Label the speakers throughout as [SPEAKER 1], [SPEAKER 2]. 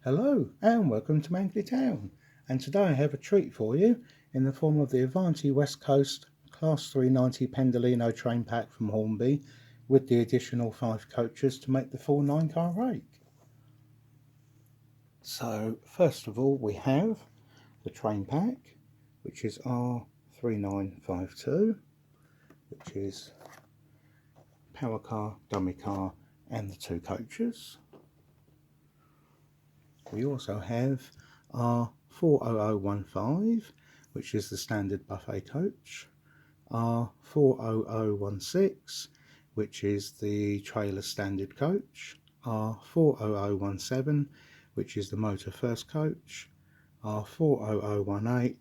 [SPEAKER 1] Hello and welcome to Mangley Town, and today I have a treat for you in the form of the Avanti West Coast Class 390 Pendolino train pack from Hornby with the additional 5 coaches to make the full 9-car rake. So first of all we have the train pack, which is R3952, which is power car, dummy car and the 2 coaches. We also have our 40015, which is the standard buffet coach, our 40016, which is the trailer standard coach, our 40017, which is the motor first coach, our 40018,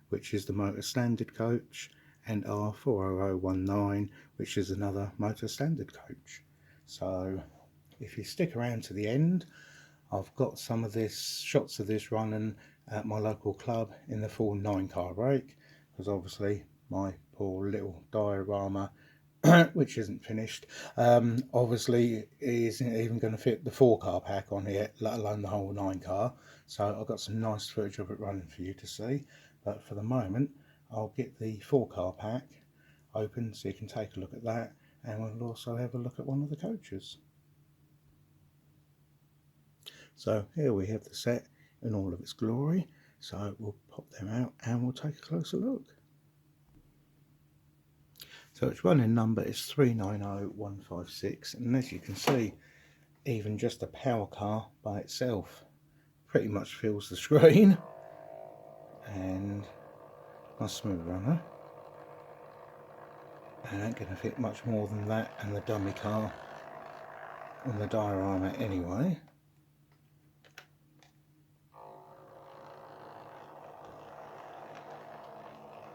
[SPEAKER 1] which is the motor standard coach, and our 40019, which is another motor standard coach. So if you stick around to the end, I've got some of this shots of this running at my local club in the full 9-car rake, because obviously my poor little diorama which isn't finished obviously isn't even going to fit the 4-car pack on here, let alone the whole 9-car. So I've got some nice footage of it running for you to see, but for the moment I'll get the 4-car pack open so you can take a look at that, and we'll also have a look at one of the coaches. So here we have the set in all of its glory, so we'll pop them out and we'll take a closer look. So its running number is 390156, and as you can see, even just a power car by itself pretty much fills the screen, and a smooth runner. And ain't going to fit much more than that and the dummy car on the diorama anyway.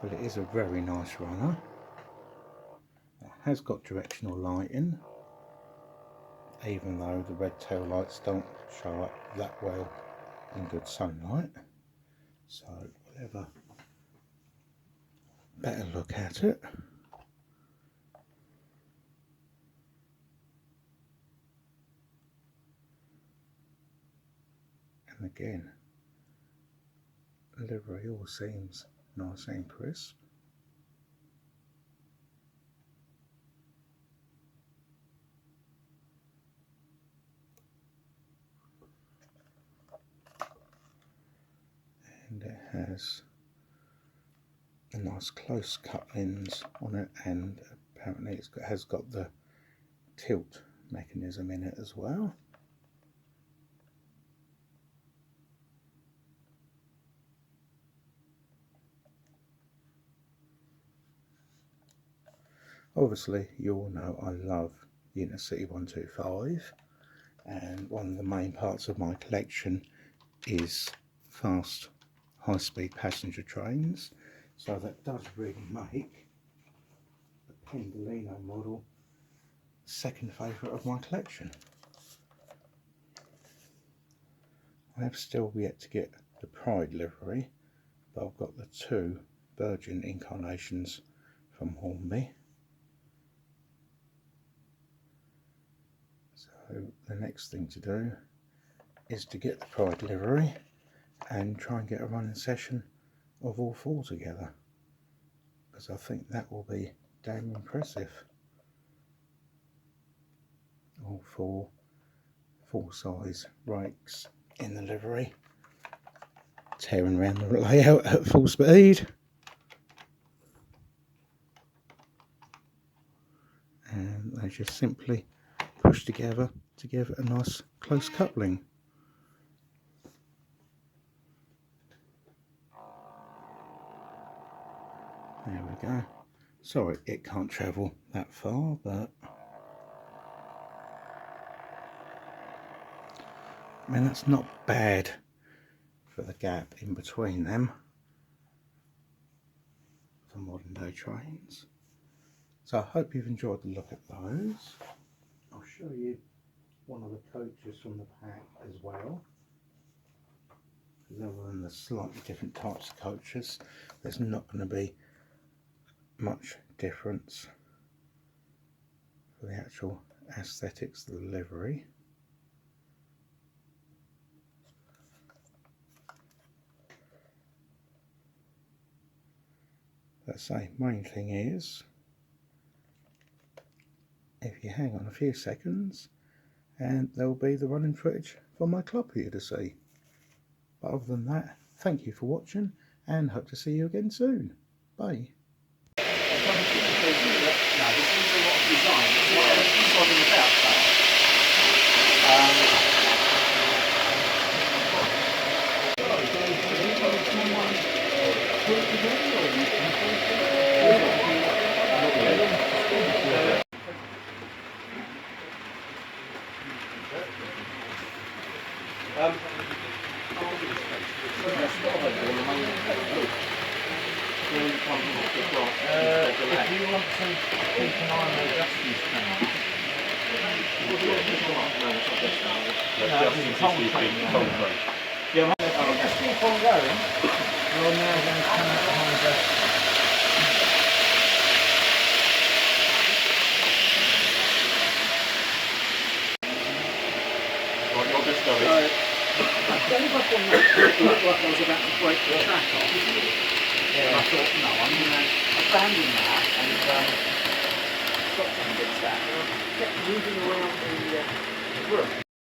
[SPEAKER 1] But it is a very nice runner. It has got directional lighting, even though the red tail lights don't show up that well in good sunlight. So we'll have a better look at it. And again, the livery all seems nice and crisp. And it has a nice close couplings on it, and apparently it has got the tilt mechanism in it as well. Obviously you all know I love Intercity 125, and one of the main parts of my collection is fast high-speed passenger trains, so that does really make the Pendolino model second favourite of my collection. I have still yet to get the Pride livery, but I've got the 2 Virgin incarnations from Hornby. So the next thing to do is to get the Pride livery and try and get a running session of all 4 together, because I think that will be damn impressive. All 4 full-size rakes in the livery, tearing around the layout at full speed. And they just simply push together to give it a nice close coupling. There we go. Sorry it can't travel that far, but I mean that's not bad for the gap in between them for modern day trains. So I hope you've enjoyed the look at those. I'll show you one of the coaches from the pack as well, because other than the slightly different types of coaches, there's not going to be much difference for the actual aesthetics of the livery. But say, main thing is, if you hang on a few seconds, and there'll be the running footage for my club here to see. But other than that, thank you for watching, and hope to see you again soon. Bye.
[SPEAKER 2] If you want to keep an eye on the justice train, just keep on going. You're now going to come out behind the
[SPEAKER 3] I gave up on that. It looked like I was about to break the track off. Yeah. And I thought, no, I'm going to abandon that and stop trying to fix that. And I kept moving around the room.